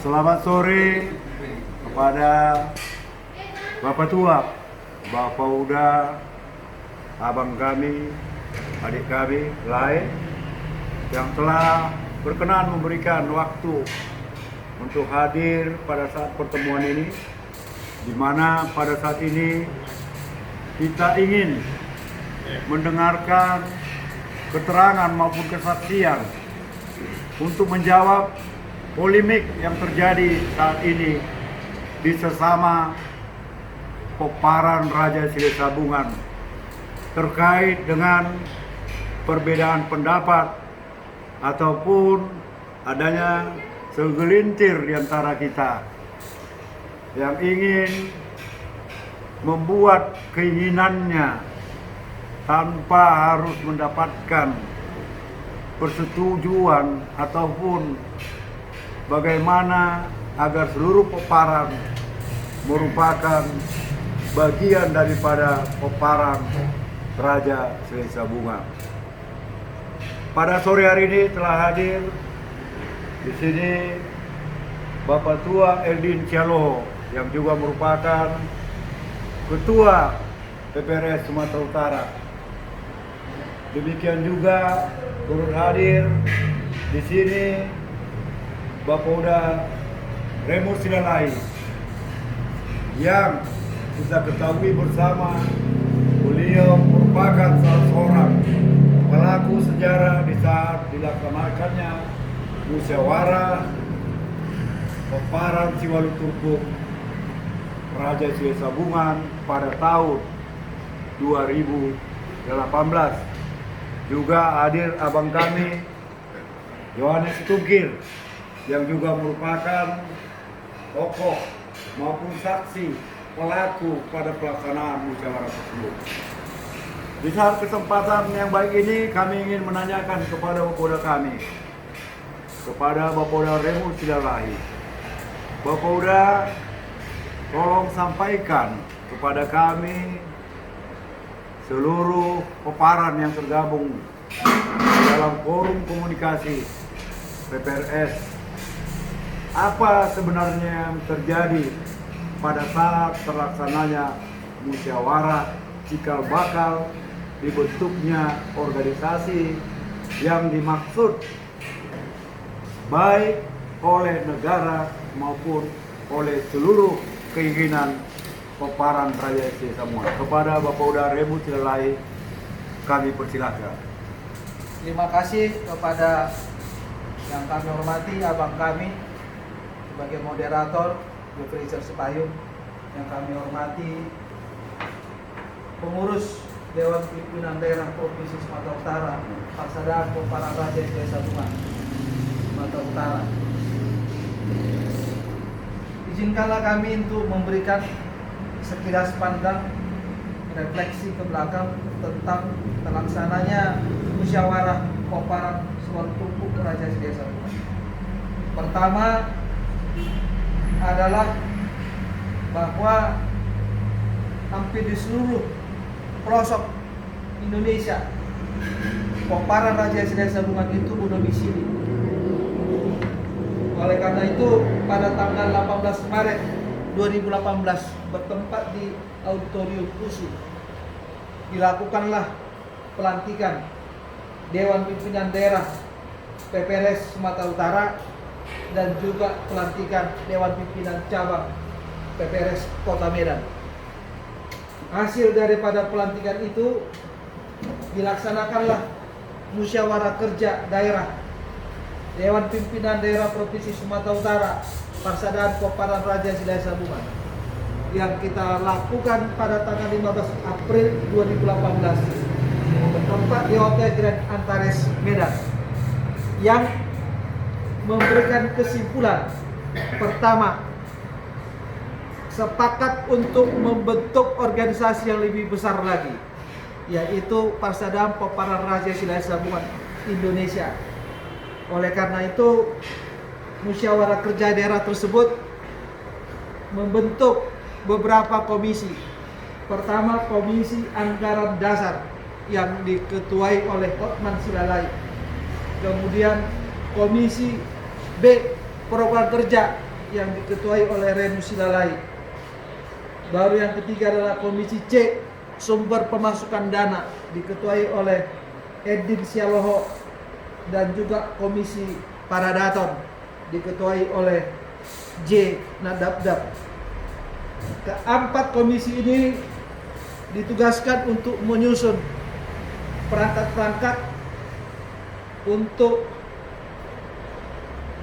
Selamat sore kepada Bapak Tua, Bapak Uda, abang kami, adik kami lain yang telah berkenan memberikan waktu untuk hadir pada saat pertemuan ini, di mana pada saat ini kita ingin mendengarkan keterangan maupun kesaksian untuk menjawab polemik yang terjadi saat ini di sesama peparan Raja Sile Sabungan terkait dengan perbedaan pendapat ataupun adanya segelintir di antara kita yang ingin membuat keinginannya tanpa harus mendapatkan persetujuan ataupun bagaimana agar seluruh peparan merupakan bagian daripada peparan Raja Sile Sabungan. Pada sore hari ini telah hadir di sini Bapak Tua Eldin Cialoho yang juga merupakan Ketua PPRS Sumatera Utara. Demikian juga turut hadir di sini Bapak Uda Remus Silalai yang kita ketahui bersama beliau merupakan salah seorang pelaku sejarah di saat dilaksanakannya musyawarah peparan Siwaluturpuk Raja Sile Sabungan pada tahun 2018. Juga hadir abang kami Yohanes Tungkir yang juga merupakan tokoh maupun saksi pelaku pada pelaksanaan musyawarah tersebut. Di saat kesempatan yang baik ini kami ingin menanyakan kepada Bapak kami, kepada Bapak Remus Silalai. Bapak tolong sampaikan kepada kami seluruh peparan yang tergabung dalam forum komunikasi PPRS, apa sebenarnya yang terjadi pada saat terlaksananya musyawarah cikal bakal dibentuknya organisasi yang dimaksud baik oleh negara maupun oleh seluruh keinginan peparan Raja Sile Sabungan. Kepada Bapak Uda Remus Silalai kami persilahkan. Terima kasih kepada yang kami hormati abang kami sebagai moderator Jeffrey Sepayung, yang kami hormati pengurus Dewan Pimpinan Daerah Provinsi Sumatera Utara, Paksada Peparan Raja Sile Sabungan Sumatera Utara. Izinkanlah kami untuk memberikan sekilas pandang refleksi ke belakang tentang terlaksananya musyawarah peparan Siwaluturpuk Raja Sile Sabungan. Pertama adalah bahwa hampir di seluruh pelosok Indonesia peparan Raja Sile Sabungan itu berdomisili. Oleh karena itu pada tanggal 18 Maret 2018 bertempat di Auditorium Kusu dilakukanlah pelantikan Dewan Pimpinan Daerah PPRS Sumatera Utara dan juga pelantikan Dewan Pimpinan Cabang PPRS Kota Medan. Hasil daripada pelantikan itu dilaksanakanlah musyawarah kerja daerah Dewan Pimpinan Daerah Provinsi Sumatera Utara Persaudaraan Peparan Raja Sile Sabungan yang kita lakukan pada tanggal 15 April 2018 bertempat di Hotel Grand Antares Medan, yang memberikan kesimpulan pertama, sepakat untuk membentuk organisasi yang lebih besar lagi, yaitu Persaudaraan Peparan Raja Sile Sabungan Indonesia. Oleh karena itu musyawarah kerja daerah tersebut membentuk beberapa komisi. Pertama, Komisi Anggaran Dasar yang diketuai oleh Hotman Silalai. Kemudian Komisi B, Program Kerja yang diketuai oleh Renu Silalai. Baru yang ketiga adalah Komisi C, sumber pemasukan dana, diketuai oleh Edin Sialoho, dan juga Komisi Paradaton, diketuai oleh J. Nadabdab. Keempat komisi ini ditugaskan untuk menyusun perangkat-perangkat untuk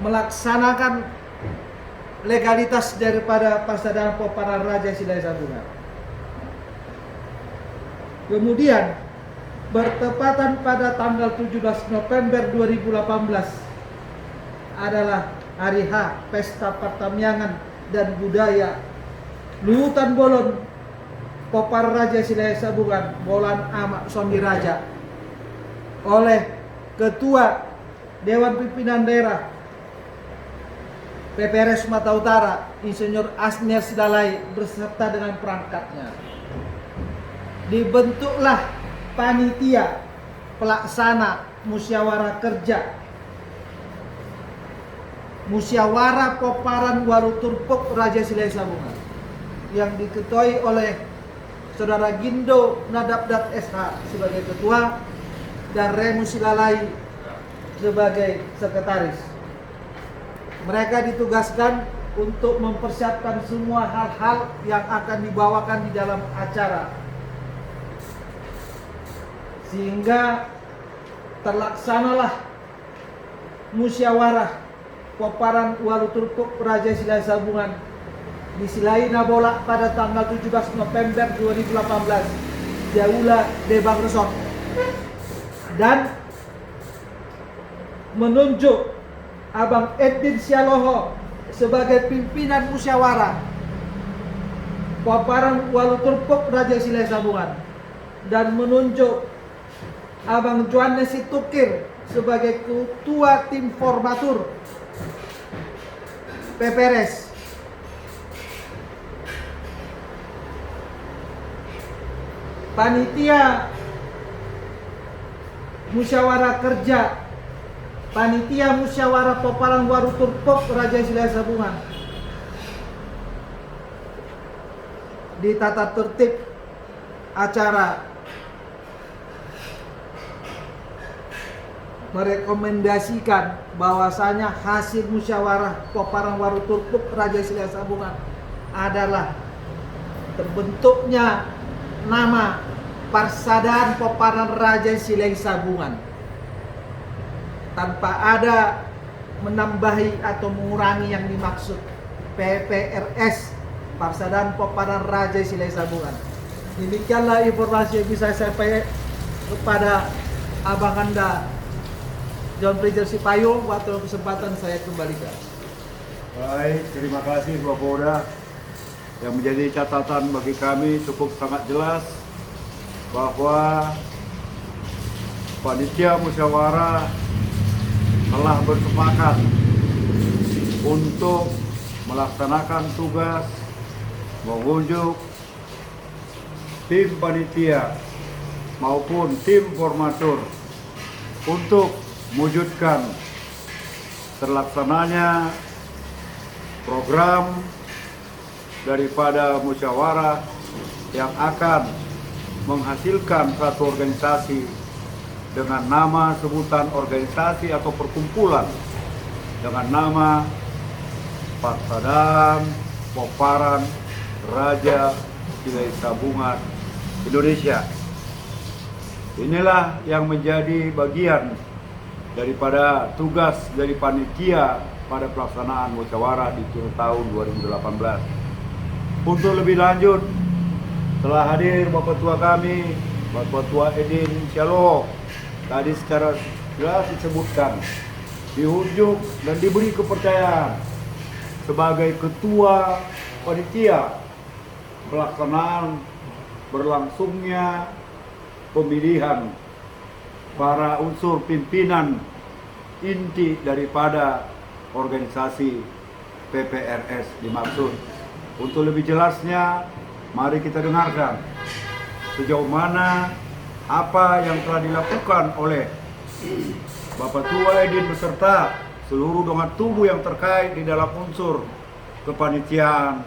melaksanakan legalitas daripada Persaudaraan Peparan Raja Silai Sabungan. Kemudian bertepatan pada tanggal 17 November 2018 adalah Hari H, Pesta Pertamiangan dan Budaya Luhutan Bolon Peparan Raja Silai Sabungan Bolan Amak Sondi Raja oleh Ketua Dewan Pimpinan Daerah PPRS Sumatera Utara, Insinyur Asner Silalai beserta dengan perangkatnya. Dibentuklah panitia pelaksana musyawarah kerja Musyawarah Peparan Waruturpok Raja Silai Sabungan yang diketuai oleh Saudara Gindo Nadabdat SH sebagai ketua dan Renu Silalai sebagai sekretaris. Mereka ditugaskan untuk mempersiapkan semua hal-hal yang akan dibawakan di dalam acara, sehingga terlaksanalah musyawarah Peparan Waruturpok Raja Silai Sabungan di Silai Nabolak pada tanggal 17 November 2018 Jaula Debang Resort, dan menunjuk Abang Edin Sialoho sebagai pimpinan musyawarah Peparan Waruturpok Raja Silai Sabungan, dan menunjuk Abang Johannes Situkir sebagai ketua tim formatur PPRS. Panitia musyawarah kerja, panitia musyawarah Peparan Waruturpok Raja Silai Sabungan di tata tertib acara merekomendasikan bahwasanya hasil musyawarah Peparan Waruturpok Raja Silai Sabungan adalah terbentuknya nama Persaudaraan Peparan Raja Silai Sabungan tanpa ada menambahi atau mengurangi yang dimaksud PPRS, Persaudaraan Peparan Raja Silai Sabungan. Demikianlah informasi yang bisa saya sampaikan kepada Abang Anda John Prijer Sipayo. Waktu kesempatan saya kembalikan. Baik, terima kasih Bapak Kapolda. Yang menjadi catatan bagi kami cukup sangat jelas bahwa panitia musyawarah telah bersepakat untuk melaksanakan tugas mengunjuk tim panitia maupun tim formatur untuk mewujudkan terlaksananya program daripada musyawarah yang akan menghasilkan satu organisasi dengan nama sebutan organisasi atau perkumpulan dengan nama Persaudaraan Peparan Raja Silai Sabungan Indonesia. Inilah yang menjadi bagian daripada tugas dari panitia pada pelaksanaan musyawarah di tahun 2018. Untuk lebih lanjut, telah hadir Bapak Tua kami, Bapak Tua Edin Sialoho. Tadi secara jelas disebutkan, diunjuk dan diberi kepercayaan sebagai ketua panitia pelaksanaan berlangsungnya pemilihan para unsur pimpinan inti daripada organisasi PPRS dimaksud. Untuk lebih jelasnya, mari kita dengarkan sejauh mana apa yang telah dilakukan oleh Bapak Tua Edin beserta seluruh dongan tubuh yang terkait di dalam unsur kepanitiaan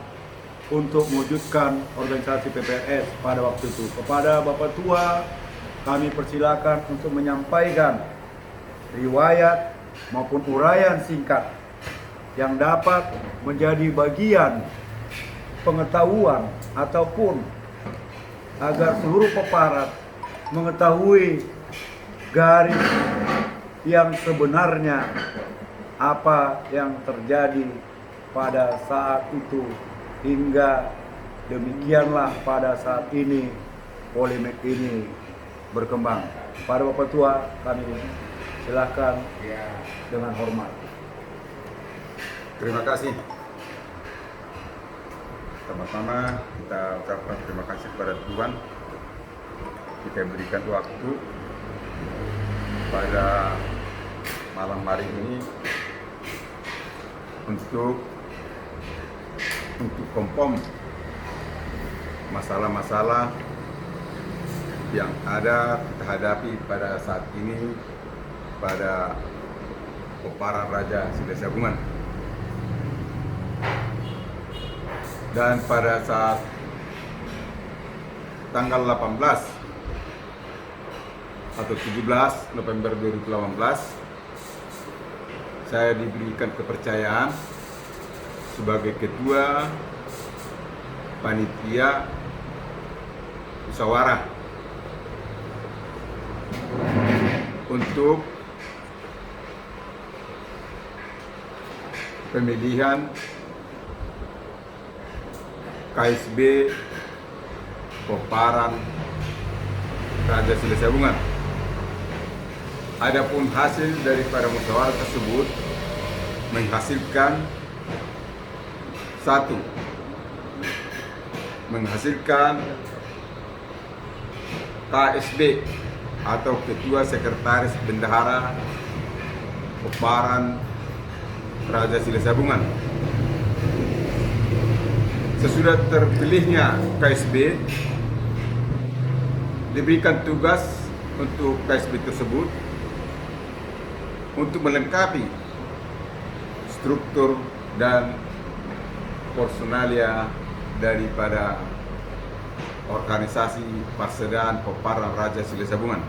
untuk mewujudkan organisasi PPRS pada waktu itu. Kepada Bapak Tua, kami persilakan untuk menyampaikan riwayat maupun uraian singkat yang dapat menjadi bagian pengetahuan ataupun agar seluruh peparat mengetahui garis yang sebenarnya apa yang terjadi pada saat itu hingga demikianlah pada saat ini polemik ini berkembang. Pada Bapak Tua kami silakan dengan hormat. Terima kasih. Pertama-tama kita ucapkan terima kasih kepada Tuhan kita berikan waktu pada malam hari ini untuk kompom masalah-masalah yang ada kita hadapi pada saat ini pada Peparan Raja Silesiabungan. Dan pada saat tanggal 18 atau 17 November 2018 saya diberikan kepercayaan sebagai ketua panitia musyawarah untuk pemilihan KSB Peparan Raja Silesiabungan. Adapun hasil daripada musyawarah tersebut menghasilkan satu, menghasilkan KSB atau Ketua Sekretaris Bendahara Peparan Raja Silesiabungan. Sesudah terpilihnya KSB, diberikan tugas untuk KSB tersebut untuk melengkapi struktur dan personalia daripada organisasi Persaudaraan Peparan Raja Silesiabungan.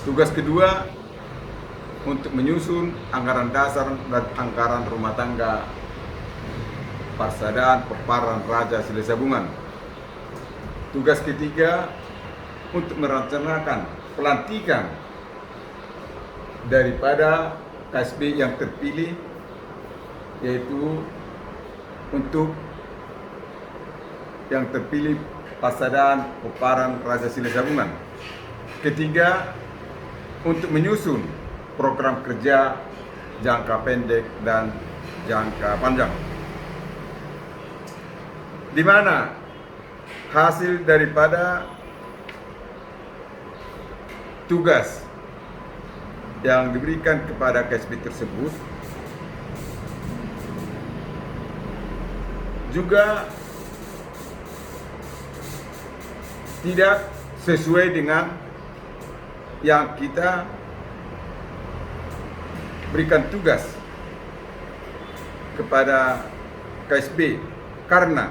Tugas kedua untuk menyusun anggaran dasar dan anggaran rumah tangga Persaudaraan Peparan Raja Silesiabungan. Tugas ketiga untuk merencanakan pelantikan daripada KSB yang terpilih, yaitu untuk yang terpilih Persaudaraan Peparan Raja Silesiabungan. Ketiga, untuk menyusun program kerja jangka pendek dan jangka panjang, di mana hasil daripada tugas yang diberikan kepada KSB tersebut juga tidak sesuai dengan yang kita berikan tugas kepada KSB, karena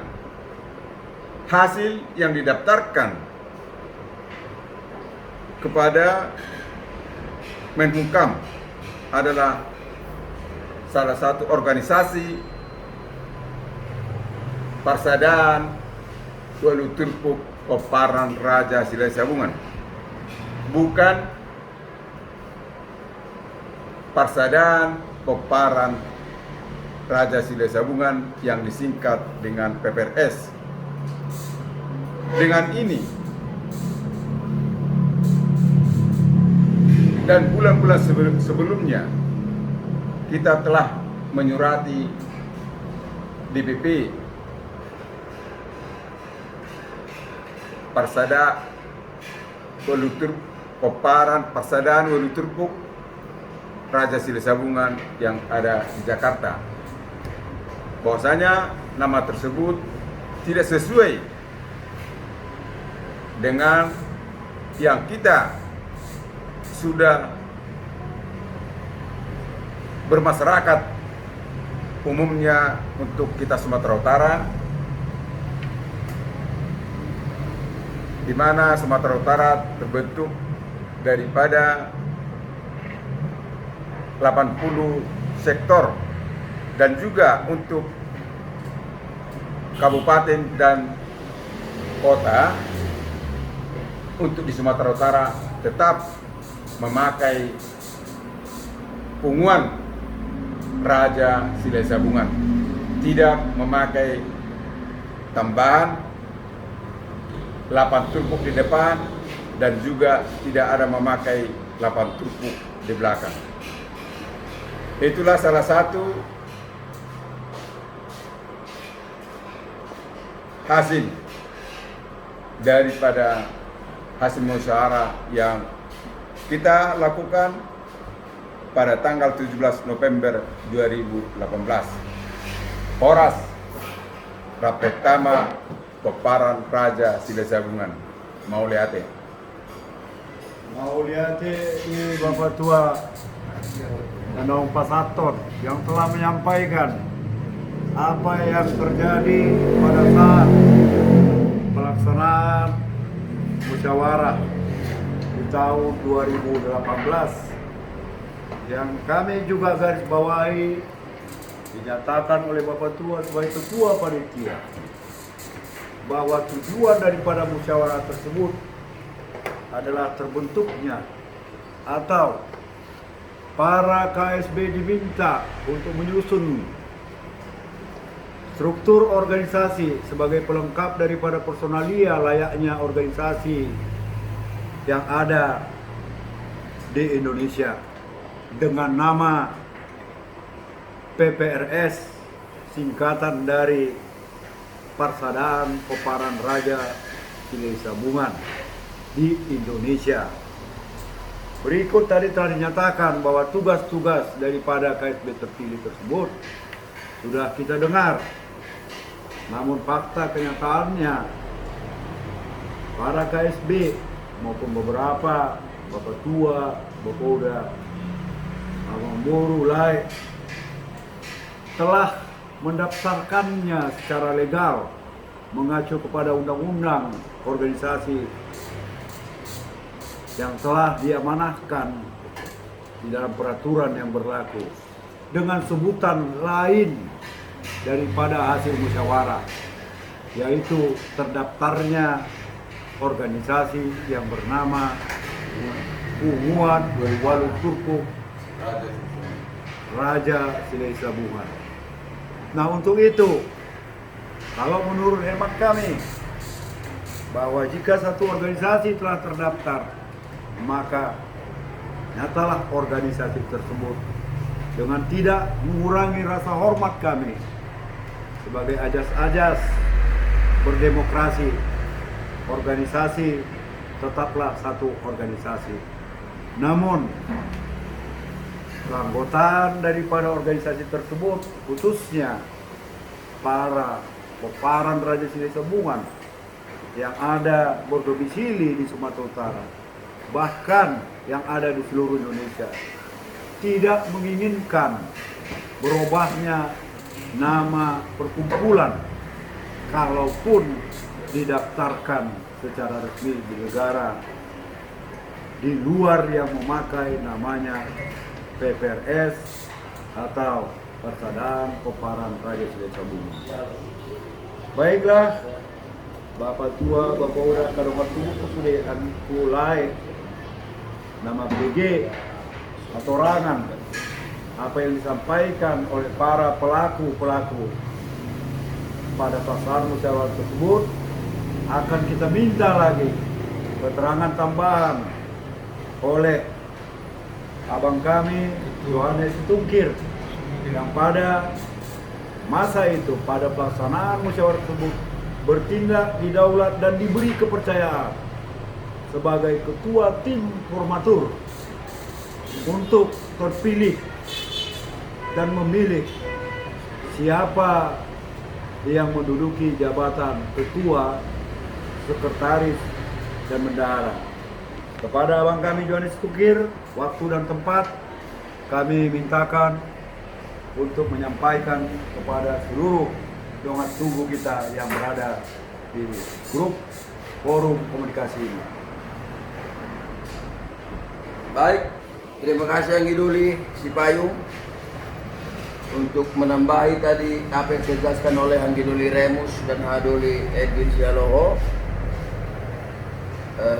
hasil yang didaftarkan kepada Menhukam adalah salah satu organisasi Persaudaraan Waluturpuk Peparan Raja Silesiabungan, bukan Persaudaraan Peparan Raja Silesiabungan yang disingkat dengan PPRS. Dengan ini dan bulan-bulan sebelumnya kita telah menyurati DPP Persaudaraan Waluturpuk Raja Silesiabungan yang ada di Jakarta, bahwasanya nama tersebut tidak sesuai dengan yang kita sudah bermasyarakat umumnya untuk kita Sumatera Utara, di mana Sumatera Utara terbentuk daripada 80 sektor, dan juga untuk kabupaten dan kota untuk di Sumatera Utara tetap memakai punguan Raja Silesabungan, tidak memakai tambahan 8 turpuk di depan dan juga tidak ada memakai 8 turpuk di belakang. Itulah salah satu hasil daripada hasil musyawarah yang kita lakukan pada tanggal 17 November 2018. Horas Rapetama Peparan Raja Silesabungan. Mau lihat ya? Mau lihat ini Bapak Tua Danau Pasaton yang telah menyampaikan apa yang terjadi pada saat pelaksanaan musyawarah di tahun 2018, yang kami juga garis bawahi dinyatakan oleh Bapak Tua sebagai ketua panitia bahwa tujuan daripada musyawarah tersebut adalah terbentuknya atau para KSB diminta untuk menyusun struktur organisasi sebagai pelengkap daripada personalia layaknya organisasi yang ada di Indonesia dengan nama PPRS, singkatan dari Persaudaraan Peparan Raja Silesabungan di Indonesia. Berikut tadi telah dinyatakan bahwa tugas-tugas daripada KSB terpilih tersebut sudah kita dengar. Namun fakta kenyataannya para KSB maupun beberapa Bapak Tua, Bapolda, Abang Boru, Lai telah mendaftarkannya secara legal mengacu kepada undang-undang organisasi yang telah diamanahkan di dalam peraturan yang berlaku dengan sebutan lain daripada hasil musyawarah, yaitu terdaftarnya organisasi yang bernama Punguan Walu Turpuk Raja Silesabungan. Nah, untuk itu, kalau menurut hemat kami bahwa jika satu organisasi telah terdaftar, maka nyatalah organisasi tersebut dengan tidak mengurangi rasa hormat kami sebagai ajas-ajas berdemokrasi. Organisasi tetaplah satu organisasi. Namun keanggotaan daripada organisasi tersebut, khususnya para peparan Raja Silesabungan yang ada berdomisili di Sumatera Utara, bahkan yang ada di seluruh Indonesia, tidak menginginkan berubahnya nama perkumpulan kalaupun didaftarkan secara resmi di negara di luar yang memakai namanya PPRS atau Persaudaraan Peparan Raja Silesabungan. Baiklah, Bapak Tua, Bapak Uda, Kadongan Tubuh Kesudian Kulai nama PG atau rangan apa yang disampaikan oleh para pelaku-pelaku pada pelaksanaan musyawarah tersebut akan kita minta lagi keterangan tambahan oleh abang kami Yohanes Tungkir yang pada masa itu pada pelaksanaan musyawarah tersebut bertindak didaulat dan diberi kepercayaan sebagai ketua tim formatur untuk terpilih dan memilih siapa yang menduduki jabatan ketua, sekretaris, dan bendahara. Kepada abang kami Yohanes Tungkir, waktu dan tempat kami mintakan untuk menyampaikan kepada seluruh dongat tubuh kita yang berada di grup forum komunikasi ini. Baik, terima kasih Anggi Duli Si Payung untuk menambahi tadi apa yang dijelaskan oleh Anggi Duli Remus dan Haduli Edwin Sialoho.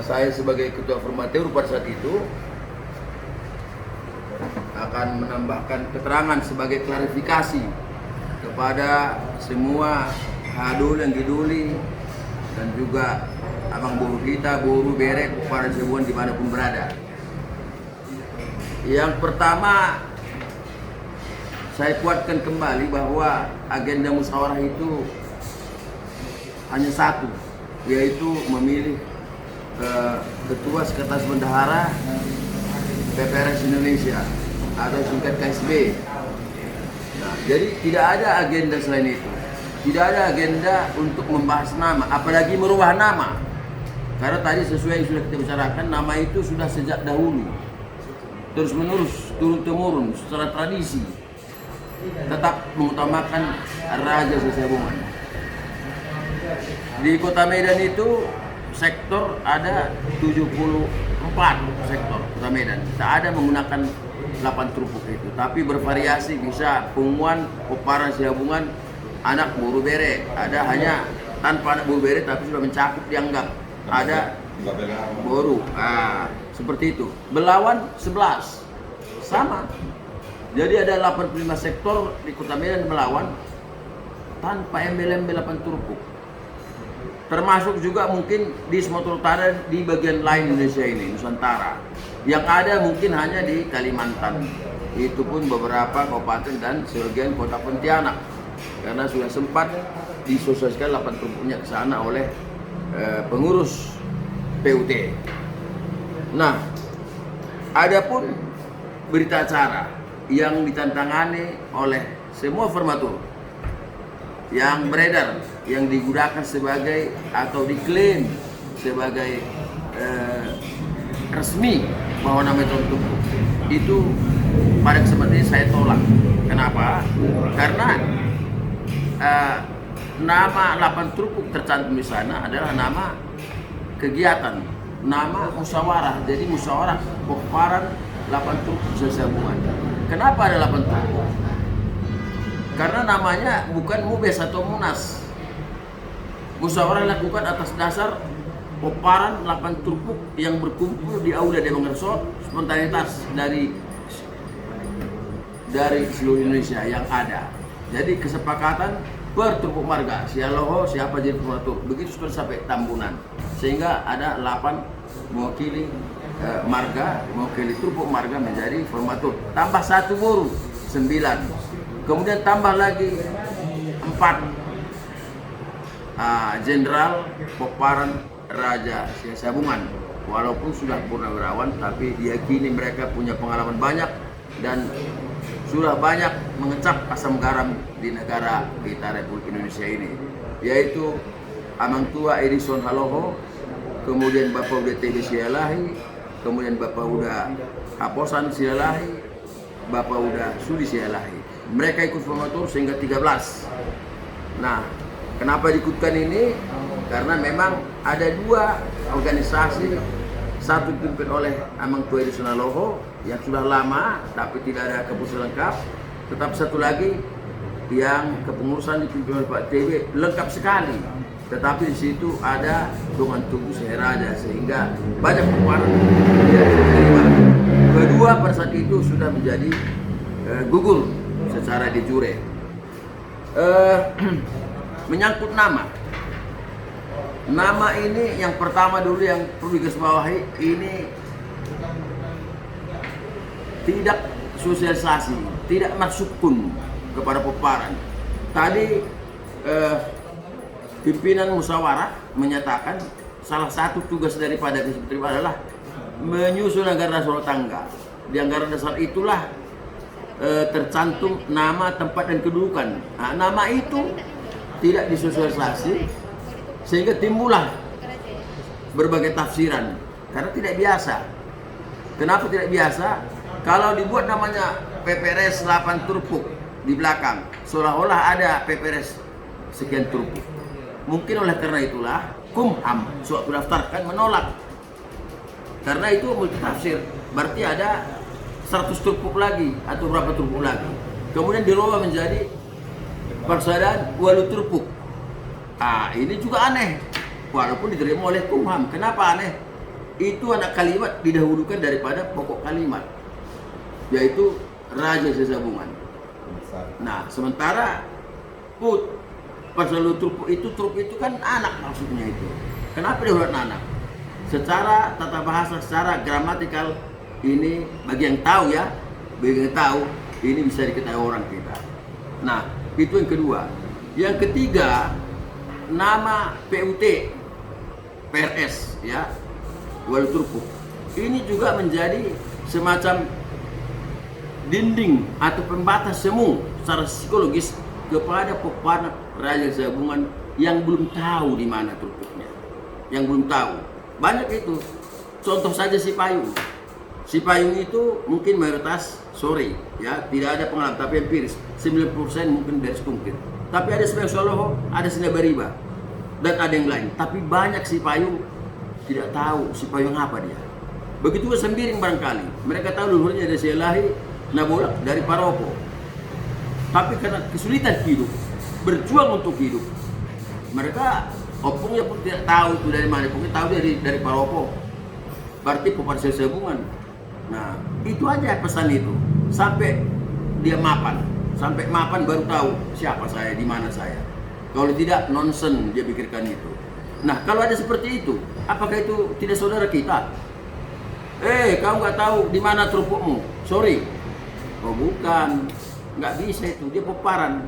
Saya sebagai ketua formatur pada saat itu akan menambahkan keterangan sebagai klarifikasi kepada semua Haduli, Anggi Duli, dan juga abang buruh kita, buruh berek, para sebuan dimanapun berada. Yang pertama, saya kuatkan kembali bahwa agenda musyawarah itu hanya satu, yaitu memilih Ketua Sekretaris Bendahara PPRS Indonesia atau singkat KSB. Nah, jadi tidak ada agenda selain itu. Tidak ada agenda untuk membahas nama, apalagi merubah nama. Karena tadi sesuai yang sudah kita bicarakan, nama itu sudah sejak dahulu, terus menerus, turun temurun secara tradisi, tetap mengutamakan Raja Sesabungan. Di Kota Medan itu sektor ada 74 sektor Kota Medan. Tak ada menggunakan 8 trupuk itu, tapi bervariasi, bisa Punguan, Koparan, Sihabungan, anak buruh bere. Ada hanya tanpa anak buruh bere tapi sudah mencakup, dianggap ada buruh. Seperti itu. Belawan 11 sama. Jadi ada 85 sektor di Kota Medan Belawan tanpa embel-embel 8 trupuk. Termasuk juga mungkin di Sumatera Utara, di bagian lain Indonesia ini, Nusantara. Yang ada mungkin hanya di Kalimantan. Itu pun beberapa kabupaten dan sebagian kota Pontianak. Karena sudah sempat disosialisasikan 8 trupuknya ke sana oleh pengurus PUT. Nah, adapun berita acara yang ditantangani oleh semua formatur yang beredar, yang digunakan sebagai atau diklaim sebagai resmi bahwa nama itu pada kesempatan ini saya tolak. Kenapa? Karena nama 8 trupuk tercantum di sana adalah nama kegiatan, nama musyawarah. Jadi musyawarah Koparan 8 trupuk Sesabungan. Kenapa ada 8 trupuk? Karena namanya bukan Mubes atau Munas. Musyawarah dilakukan atas dasar Koparan 8 trupuk yang berkumpul di Aula Dewan Resort, spontanitas dari seluruh Indonesia yang ada. Jadi kesepakatan per trupuk marga, Sialoho siapa jadi formatur, begitu sudah sampai Tambunan, sehingga ada 8 mewakili marga, mewakili trupuk marga menjadi formatur. Tambah 1 buruh, 9. Kemudian tambah lagi 4 jenderal Koparan Raja Sesabungan. Walaupun sudah purnawirawan, tapi diyakini mereka punya pengalaman banyak dan sudah banyak mengecap asam garam di negara kita Republik Indonesia ini, yaitu Amang Tua Edison Haloho, kemudian Bapak Uda TB Sialahi, kemudian Bapak Uda Haposan Sialahi, Bapak Uda Sudi Sialahi. Mereka ikut formatur sehingga 13. Nah, kenapa diikutkan ini? Karena memang ada 2 organisasi, satu dipimpin oleh Amang Tua Edison Haloho yang sudah lama tapi tidak ada keputusan lengkap. Tetap satu lagi yang kepengurusan dipimpin oleh Pak TB lengkap sekali. Tetapi di situ ada dongan tubuh Seheraja sehingga banyak kekuatan yang diterima. Kedua pada saat itu sudah menjadi gugur secara de jure. Menyangkut nama. Nama ini yang pertama dulu yang perlu digarisbawahi, ini tidak sosialisasi, tidak maksudkun kepada Koparan. Tadi pimpinan musyawarah menyatakan salah satu tugas daripada eksekutif adalah menyusun anggaran nasional tangga. Di anggaran dasar itulah tercantum nama, tempat, dan kedudukan. Nah, nama itu tidak disosialisasi sehingga timbullah berbagai tafsiran karena tidak biasa. Kenapa tidak biasa? Kalau dibuat namanya PPRS 8 Trupuk di belakang, seolah-olah ada PPRS sekian trupuk. Mungkin oleh karena itulah Kumham suatu daftarkan menolak, karena itu multitafsir, berarti ada 100 trupuk lagi atau berapa trupuk lagi, kemudian dirubah menjadi Persaudaraan Walu Trupuk. Ini juga aneh, walaupun diterima oleh Kumham. Kenapa aneh? Itu anak kalimat didahulukan daripada pokok kalimat, yaitu Raja Sesabungan. Nah, sementara Put Persaudaraan Trupuk itu kan anak maksudnya itu. Kenapa dihuruf anak? Secara tata bahasa, secara gramatikal ini bagi yang tahu ya, bagi yang tahu ini bisa diketahui orang kita. Nah, itu yang kedua. Yang ketiga, nama PUT PRS ya, Walu Trupuk. Ini juga menjadi semacam dinding atau pembatas semu secara psikologis kepada peparan Raja Sesabungan yang belum tahu di mana trupuknya, yang belum tahu. Banyak itu. Contoh saja si Payung. Si Payung itu mungkin mayoritas sore, ya, tidak ada pengalaman, tapi empiris 90% mungkin dari Sekungkit. Tapi ada Semeru Soloho, ada Senda Bariba, dan ada yang lain. Tapi banyak si Payung tidak tahu si Payung apa dia. Begitu Sembiring barangkali, mereka tahu leluhurnya dari Selahi, Nabolak, dari Paropo. Tapi karena kesulitan hidup, berjuang untuk hidup, mereka opungnya pun tidak tahu itu dari mana. Pokoknya tahu dari Paropo, berarti Peparan Sesabungan. Nah, itu aja pesan itu. Sampai dia mapan, sampai mapan baru tahu siapa saya, di mana saya. Kalau tidak, nonsen dia pikirkan itu. Nah, kalau ada seperti itu, apakah itu tidak saudara kita? Kau nggak tahu di mana trupukmu? Sorry. Oh bukan, nggak bisa itu, dia peparan.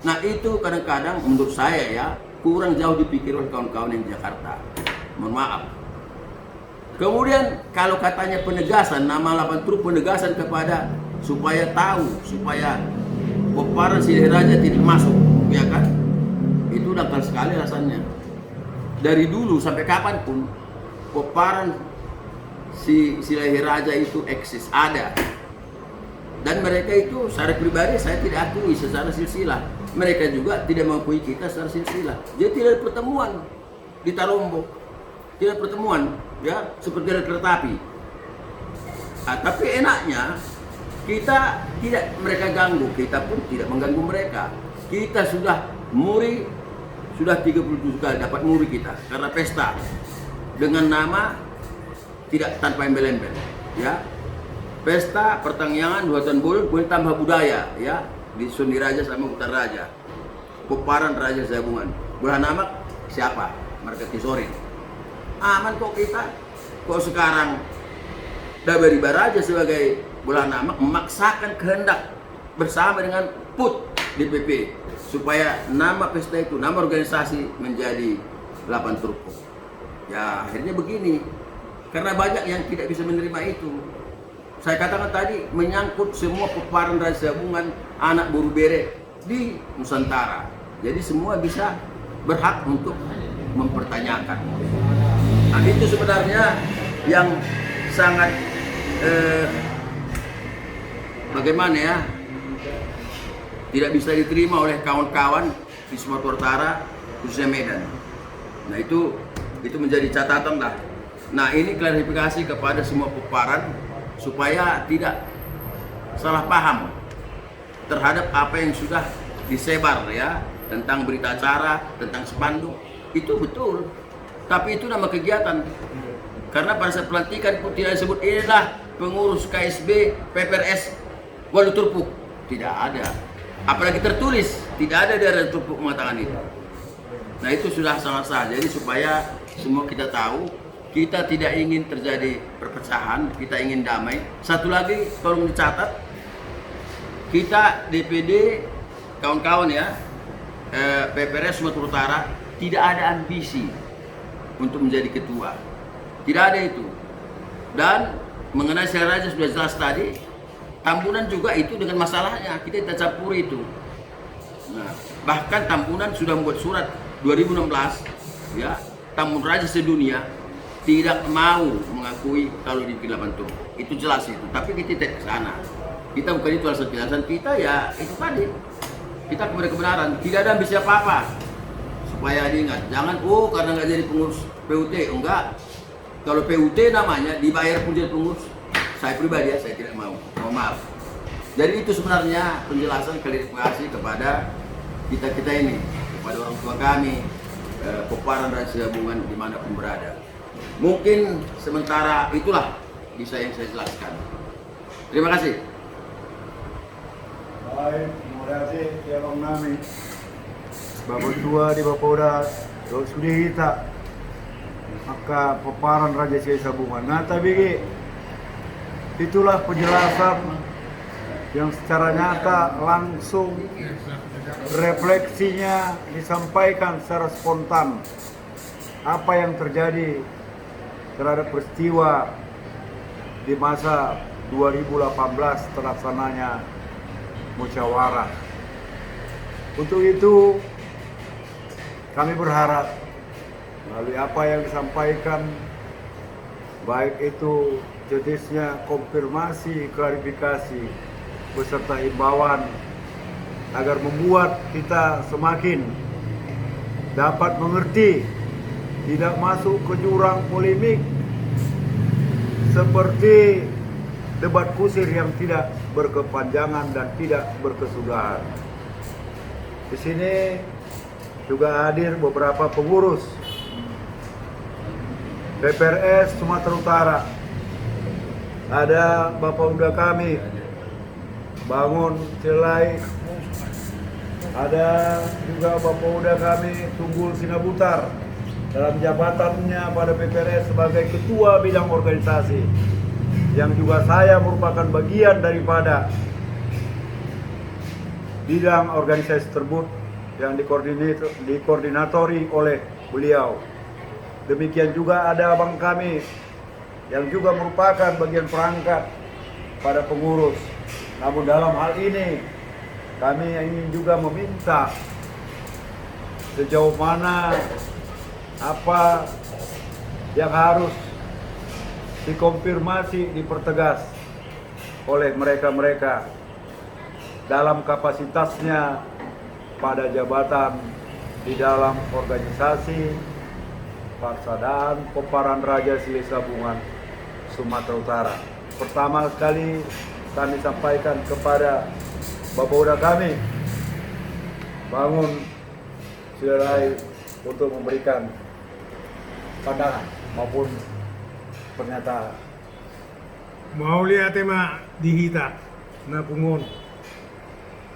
Nah itu kadang-kadang menurut saya ya, kurang jauh dipikir oleh kawan-kawan yang di Jakarta. Mohon maaf. Kemudian kalau katanya penegasan, nama 8 trupuk penegasan kepada supaya tahu, supaya peparan Silih Raja tidak masuk, ya kan? Itu dangkal sekali rasanya. Dari dulu sampai kapanpun peparan si Silih Raja itu eksis, ada. Dan mereka itu secara pribadi saya tidak akui secara silsilah. Mereka juga tidak mengakui kita secara silsilah. Jadi tidak ada pertemuan di Tarombok, tidak pertemuan ya seperti ada kereta api. Tapi enaknya kita tidak mereka ganggu, kita pun tidak mengganggu mereka. Kita sudah muri, sudah 37 kali dapat muri kita karena pesta dengan nama tidak tanpa embel-embel ya. Pesta pertangyangan Buatan Bolon, boleh tambah budaya ya di Sundi Raja sama Hutan Raja. Peparan Raja Sesabungan. Bulan Amak siapa? Marga Kisorin. Aman kok kita. Kok sekarang Dabariba Raja sebagai Bulan Amak memaksakan kehendak bersama dengan PUT DPP supaya nama pesta itu, nama organisasi menjadi 8 trupuk. Ya akhirnya begini. Karena banyak yang tidak bisa menerima itu. Saya katakan tadi menyangkut semua peparan Raja Sesabungan, anak buru bere di Nusantara. Jadi semua bisa berhak untuk mempertanyakan. Nah itu sebenarnya yang sangat bagaimana ya, tidak bisa diterima oleh kawan-kawan di Sumatera Utara, khususnya Medan. Nah itu menjadi catatan lah. Nah ini klarifikasi kepada semua peparan supaya tidak salah paham terhadap apa yang sudah disebar ya tentang berita acara, tentang spanduk. Itu betul, tapi itu nama kegiatan. Karena pada saat pelantikan pun tidak disebut inilah pengurus KSB PPRS Walu Trupuk, tidak ada. Apalagi tertulis, tidak ada dari Trupuk mengatakan itu. Nah itu sudah sangat sah. Jadi supaya semua kita tahu, kita tidak ingin terjadi perpecahan, kita ingin damai. Satu lagi, tolong dicatat, kita DPD, kawan-kawan ya, PPRS Sumatera Utara, tidak ada ambisi untuk menjadi ketua. Tidak ada itu. Dan mengenai Silih Raja sudah jelas tadi, Tambunan juga itu dengan masalahnya, kita tidak campur itu. Nah, bahkan Tambunan sudah membuat surat 2016, ya, Tambun Raja sedunia, tidak mau mengakui kalau di 8 trupuk. Itu jelas itu, tapi kita tidak ke sana. Kita bukan itu alasan kita ya itu tadi. Kita kepada kebenaran, tidak ada ambisi apa-apa. Supaya diingat, jangan karena nggak jadi pengurus PUT, enggak. Kalau PUT namanya dibayar pun jadi pengurus. Saya pribadi ya, saya tidak mau. Mohon maaf. Jadi itu sebenarnya penjelasan klarifikasi kepada kita ini, kepada orang tua kami, Peparan Raja Gabungan dimanapun berada. Mungkin sementara itulah bisa yang saya jelaskan. Terima kasih. Baik, terima kasih ya Bang Nami. Bapak tua di Bapauda sudah kita maka Peparan Raja Silai Sabungan. Nah, tapi itulah penjelasan yang secara nyata langsung refleksinya disampaikan secara spontan apa yang terjadi terhadap peristiwa di masa 2018 terlaksananya musyawarah. Untuk itu kami berharap melalui apa yang disampaikan, baik itu jenisnya konfirmasi, klarifikasi, beserta himbauan agar membuat kita semakin dapat mengerti, tidak masuk ke jurang polemik seperti debat kusir yang tidak berkepanjangan dan tidak berkesudahan. Di sini juga hadir beberapa pengurus PPRS Sumatera Utara. Ada Bapak Uda kami, Bangun Celai. Ada juga Bapak Uda kami, Tunggul Sinabutar, dalam jabatannya pada PPRS sebagai Ketua Bidang Organisasi, yang juga saya merupakan bagian daripada bidang organisasi tersebut yang dikoordinatori oleh beliau. Demikian juga ada abang kami yang juga merupakan bagian perangkat pada pengurus. Namun dalam hal ini kami ingin juga meminta sejauh mana apa yang harus dikonfirmasi, dipertegas oleh mereka-mereka dalam kapasitasnya pada jabatan di dalam organisasi Persaudaraan Peparan Raja Silai Sabungan Sumatera Utara. Pertama sekali kami sampaikan kepada Bapak Uda kami, Bangun Silai, untuk memberikan pandangan maupun pernyataan. Mau lihat tema dihita na pungon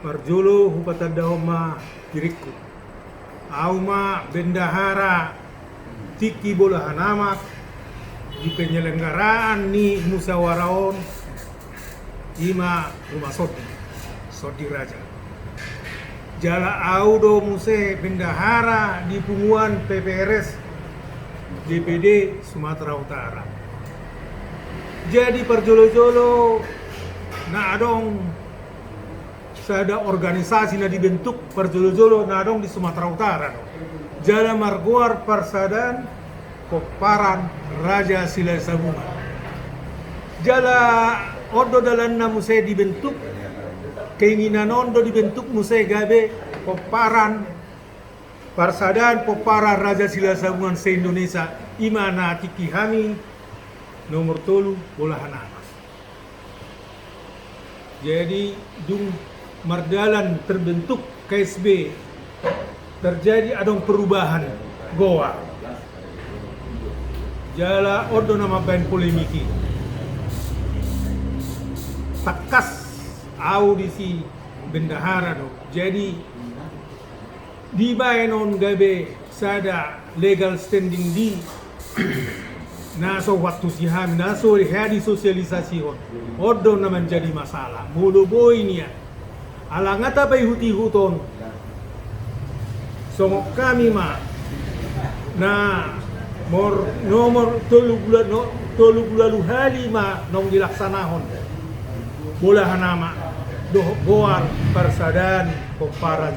parjolo hupatadahoma kiriku auma bendahara tiki bolahanama di penyelenggaraan ni musawaraon ima rumah soti raja jala audo muse bendahara di punguan PPRS DPD Sumatera Utara. Jadi perjolo-jolo na adong sada organisasi na dibentuk perjolo-jolo na adong di Sumatera Utara. Jala marguar Persaudaraan Peparan Raja Silai Sabungan. Jala odo dalan na muse dibentuk, keinginan ondo dibentuk muse gabe Peparan Persaudaraan Peparan Raja Silai Sabungan se-Indonesia imana tiki kami nomor tolu bolahanama. Jadi dung mardalan terbentuk KSB terjadi adong perubahan goa. Jala odo nama bain polemiki. Takas audisi bendahara do. Jadi di baenon gabe sada legal standing di naso waktu siham naso hadi sosialisasi hon odo na menjadi masalah mulu boy niya alangata bay huti huton somok kami ma na nomor tolu bulan hali ma nong dilaksanahon bolahanama doh boar Persaudaraan Peparan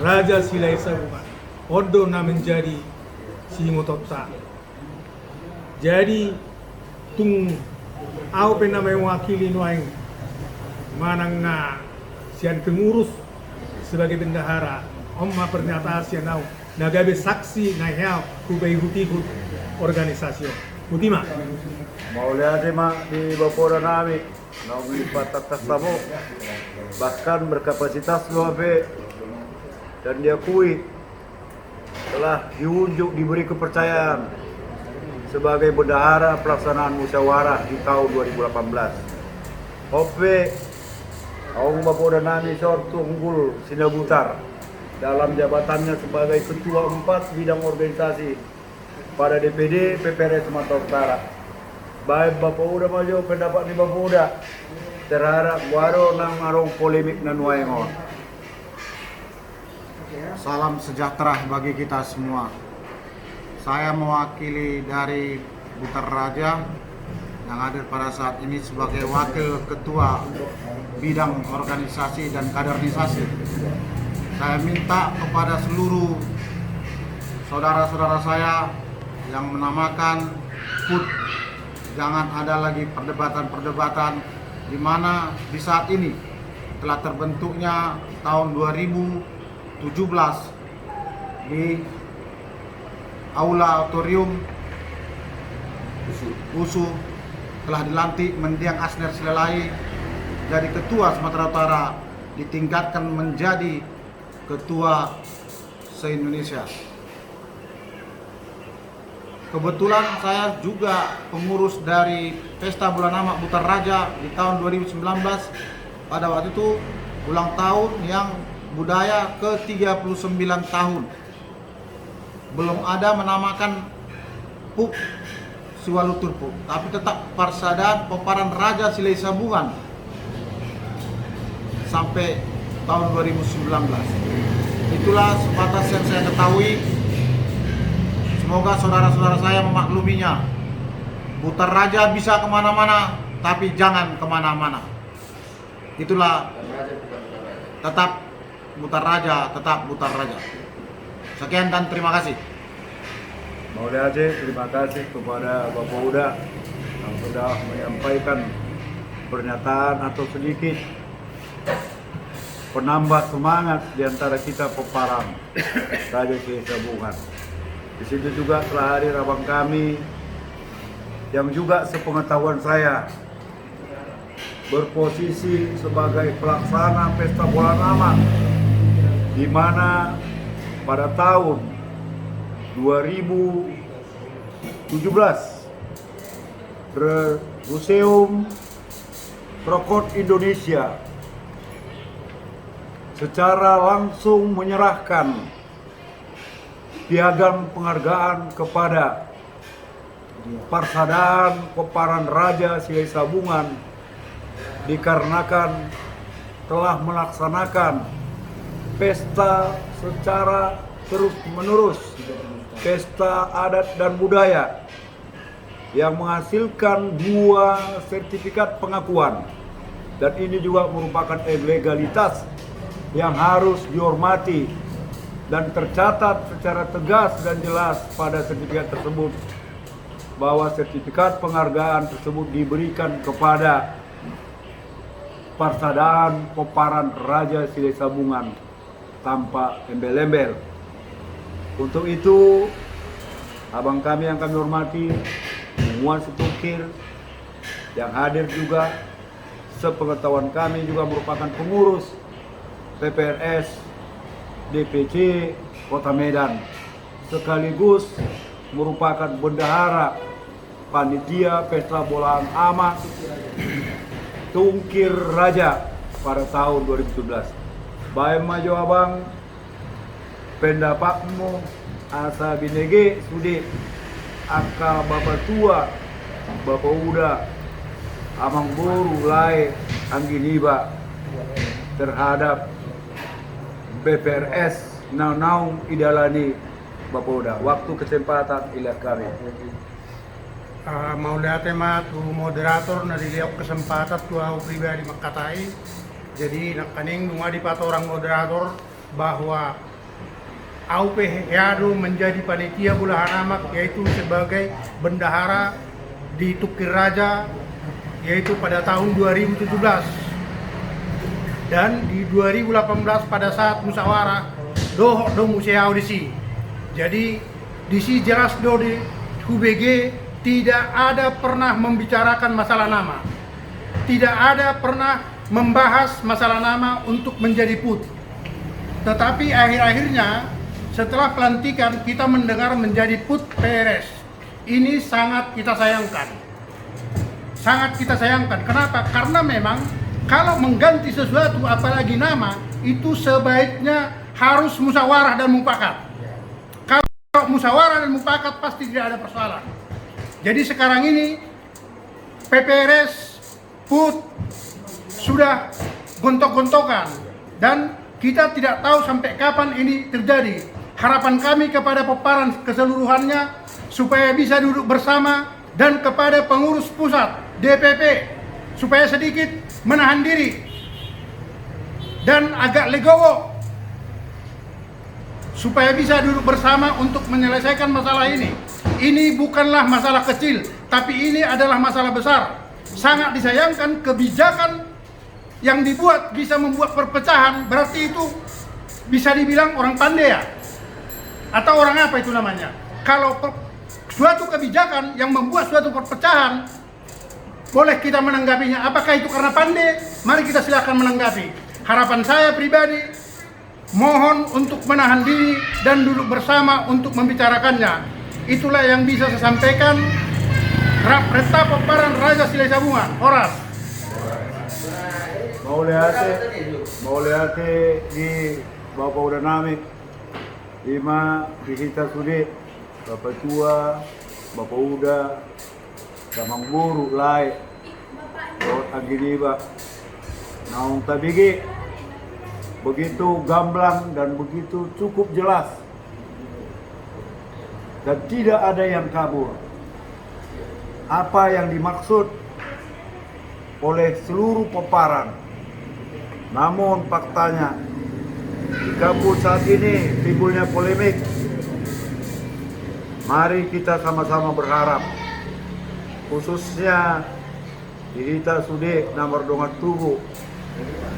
Raja Silai Sabungan odo na menjadi singotota. Jadi tung au pena mewakili nuaing manang na sian pengurus sebagai bendahara omma pernyataan sianau nagabe saksi na hiao kubay hutihut organisasyon Butima. Mau lihat di Bapora nami, lipat atas tamu, bahkan berkapasitas luar dan diakui telah diunjuk diberi kepercayaan sebagai bendahara pelaksanaan musyawarah di tahun 2018. Ope, Aung Bapora nami sortu unggul Sinabutar dalam jabatannya sebagai ketua 4 bidang organisasi pada DPD PPRS Sumatera Utara. Baik Bapak Uda maju pendapat di Bapak Uda terhadap waro nang arong polemik nan waengon. Salam sejahtera bagi kita semua. Saya mewakili dari Butar Raja yang hadir pada saat ini sebagai wakil ketua bidang organisasi dan kaderisasi. Saya minta kepada seluruh saudara-saudara saya yang menamakan PUT, jangan ada lagi perdebatan-perdebatan di mana di saat ini telah terbentuknya tahun 2017 di Aula Auditorium USU telah dilantik Mendiang Asner Silelai jadi ketua Sumatera Utara, ditingkatkan menjadi ketua se-Indonesia. Kebetulan saya juga pengurus dari Pesta Bulan Amak Butar Raja di tahun 2019. Pada waktu itu ulang tahun yang budaya ke-39 tahun. Belum ada menamakan PUK Siwaluturpu, tapi tetap Parsadaan Peparan Raja Silai Sabungan sampai tahun 2019. Itulah sebatas yang saya ketahui. Semoga saudara-saudara saya memakluminya. Butar Raja bisa kemana-mana, tapi jangan kemana-mana. Itulah tetap Butar Raja, tetap Butar Raja. Sekian dan terima kasih. Mau lihat terima kasih kepada Bapak Uda yang sudah menyampaikan pernyataan atau sedikit penambah semangat di antara kita peparang Raja Silai Sabungan. Di situ juga telah hadir abang kami yang juga sepengetahuan saya berposisi sebagai pelaksana Pesta Bulan Amak, di mana pada tahun 2017 Museum Rokok Indonesia secara langsung menyerahkan piagam penghargaan kepada Parsadaan Peparan Raja Silai Sabungan dikarenakan telah melaksanakan pesta secara terus-menerus, pesta adat dan budaya yang menghasilkan 2 sertifikat pengakuan, dan ini juga merupakan legalitas yang harus dihormati dan tercatat secara tegas dan jelas pada sertifikat tersebut bahwa sertifikat penghargaan tersebut diberikan kepada Parsadaan Peparan Raja Silai Sabungan tanpa embel-embel. Untuk itu, abang kami yang kami hormati, Muhammad Situkir yang hadir juga, sepengetahuan kami juga merupakan pengurus PPRS DPC Kota Medan, sekaligus merupakan bendahara panitia Pesta Bulan Amak Tungkir Raja pada tahun 2017. Baik maju abang, pendapatmu asa binege sudi akal bapak tua, bapak uda, amang boru lai angginiba terhadap PPRS naung idalani Bapak Uda. Waktu kesempatan ilah kami. Mau lihat tu moderator na dilihat kesempatan tu aku pribadi makatai. Jadi nak kaning nunga di pat orang moderator bahwa au peheado menjadi panitia Bulahan Amak, yaitu sebagai bendahara di Tukir Raja, yaitu pada tahun 2017. dan di 2018 pada saat musyawarah do musya audisi. Jadi di si jelas do di HUBG tidak ada pernah membicarakan masalah nama, tidak ada pernah membahas masalah nama untuk menjadi PUT. Tetapi akhir-akhirnya setelah pelantikan kita mendengar menjadi PUT PRS. Ini sangat kita sayangkan. Sangat kita sayangkan. Kenapa? Karena memang kalau mengganti sesuatu apalagi nama itu sebaiknya harus musyawarah dan mufakat. Kalau musyawarah dan mufakat pasti tidak ada persoalan. Jadi sekarang ini PPRS, PUT sudah gontok-gontokan dan kita tidak tahu sampai kapan ini terjadi. Harapan kami kepada Peparan keseluruhannya supaya bisa duduk bersama dan kepada pengurus pusat DPP supaya sedikit menahan diri dan agak legowo supaya bisa duduk bersama untuk menyelesaikan masalah ini. Ini bukanlah masalah kecil, tapi ini adalah masalah besar. Sangat disayangkan kebijakan yang dibuat bisa membuat perpecahan, berarti itu bisa dibilang orang pandai ya? Atau orang apa itu namanya? Kalau suatu kebijakan yang membuat suatu perpecahan, boleh kita menanggapinya. Apakah itu karena pandai? Mari kita silakan menanggapi. Harapan saya pribadi, mohon untuk menahan diri dan duduk bersama untuk membicarakannya. Itulah yang bisa saya sampaikan. Reta Peparan Raja Silai Sabungan, Horas. Mau lihat di Bapak udah nami, lima kita sudah Bapak tua, Bapak udah, Damang Buru, Lai, Lord Agiriba, Naung Tabigi, begitu gamblang dan begitu cukup jelas. Dan tidak ada yang kabur. Apa yang dimaksud oleh seluruh Peparan. Namun faktanya, di kampus saat ini timbulnya polemik. Mari kita sama-sama berharap, khususnya di Hita Sude nomor dongat tubuh,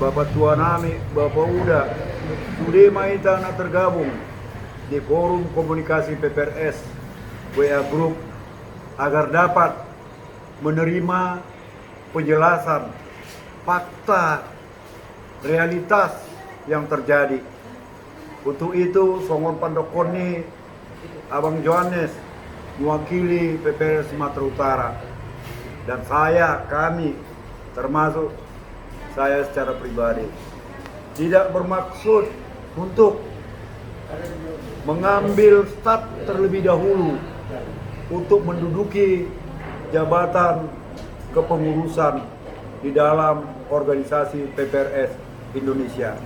Bapak tua nami, Bapak Uda, Sude maita nak tergabung di forum komunikasi PPRS WA Group agar dapat menerima penjelasan fakta realitas yang terjadi. Untuk itu Songon Pandokoni Abang Johannes mewakili PPRS Sumatera Utara dan kami termasuk saya secara pribadi tidak bermaksud untuk mengambil start terlebih dahulu untuk menduduki jabatan kepengurusan di dalam organisasi PPRS Indonesia.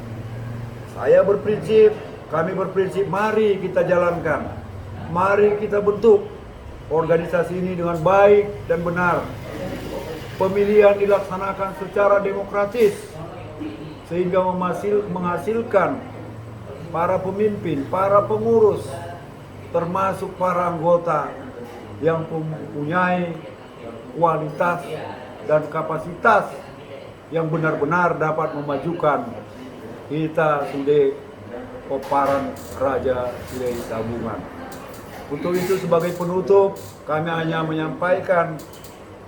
Kami berprinsip, mari kita jalankan, mari kita bentuk organisasi ini dengan baik dan benar. Pemilihan dilaksanakan secara demokratis sehingga menghasilkan para pemimpin, para pengurus, termasuk para anggota yang mempunyai kualitas dan kapasitas yang benar-benar dapat memajukan kita sudah Peparan Raja Silai Sabungan. Untuk itu sebagai penutup kami hanya menyampaikan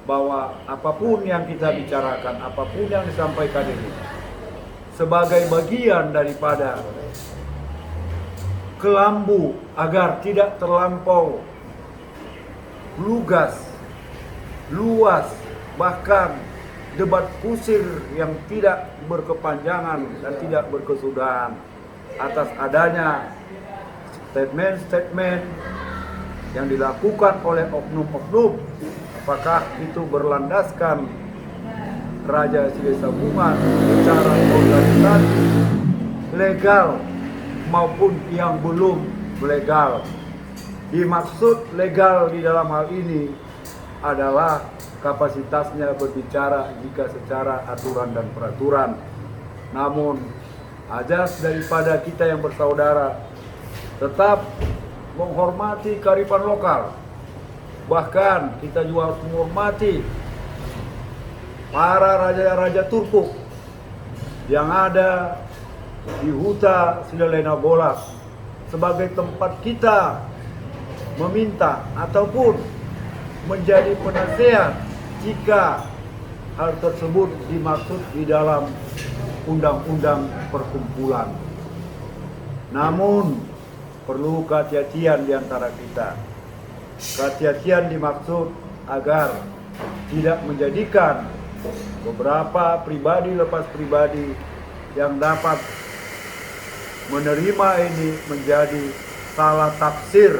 bahwa apapun yang kita bicarakan, apapun yang disampaikan ini sebagai bagian daripada kelambu agar tidak terlampau lugas, luas, bahkan debat kusir yang tidak berkepanjangan dan tidak berkesudahan atas adanya statement-statement yang dilakukan oleh oknum-oknum, apakah itu berlandaskan Raja Silai Sabungan secara organisasi legal maupun yang belum legal. Dimaksud legal di dalam hal ini adalah kapasitasnya berbicara jika secara aturan dan peraturan. Namun ajas daripada kita yang bersaudara tetap menghormati kearifan lokal. Bahkan kita juga harus menghormati para raja-raja Turpuk yang ada di Huta Silalena Bolas sebagai tempat kita meminta ataupun menjadi penasehat jika hal tersebut dimaksud di dalam undang-undang perkumpulan. Namun perlu kehati-hatian di antara kita. Kehati-hatian dimaksud agar tidak menjadikan beberapa pribadi lepas pribadi yang dapat menerima ini menjadi salah tafsir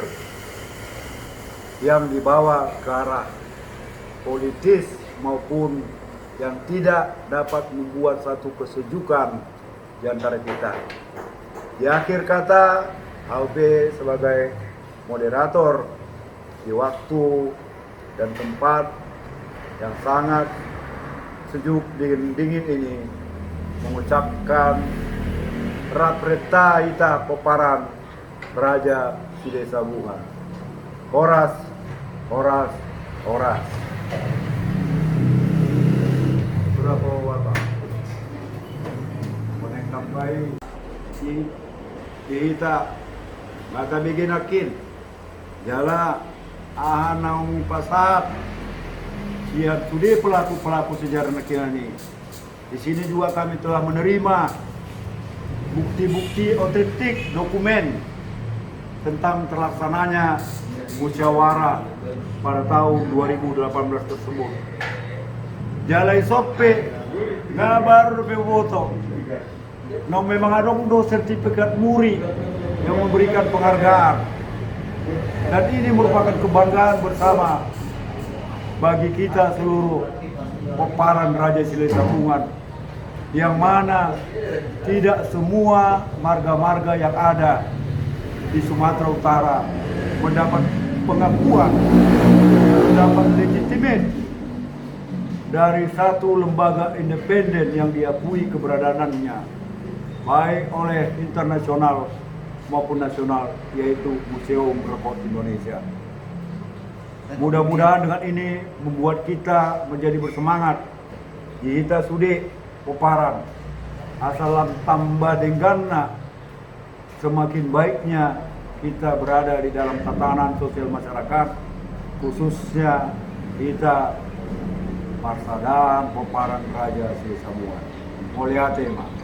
yang dibawa ke arah politis maupun yang tidak dapat membuat satu kesejukan di antara kita. Di akhir kata, HUB sebagai moderator di waktu dan tempat yang sangat sejuk dingin ini mengucapkan Rapreta Ita Poparan Raja Sile Sabuhan. Horas, horas, horas. Berapa wata? Menengkap baik si kita maka bikin akin jala ahanang pasat siap sudi pelaku sejarah negara ini. Di sini juga kami telah menerima bukti-bukti otentik dokumen tentang terlaksananya musyawarah pada tahun 2018 tersebut. Jalai sope ngabar bewoto. No memang ada sertifikat muri yang memberikan penghargaan. Dan ini merupakan kebanggaan bersama bagi kita seluruh Poparan Raja Sile Sabuhan, yang mana tidak semua marga-marga yang ada di Sumatera Utara mendapat pengakuan, mendapat legitimate dari satu lembaga independen yang diakui keberadaannya baik oleh internasional maupun nasional, yaitu Museum Rekor Indonesia. Mudah-mudahan dengan ini membuat kita menjadi bersemangat. Kita sudah Poparan asalam tambah dengan semakin baiknya kita berada di dalam tatanan sosial masyarakat, khususnya kita Parsadan Poparan Raja Sile Sabuhan. Mulia tema.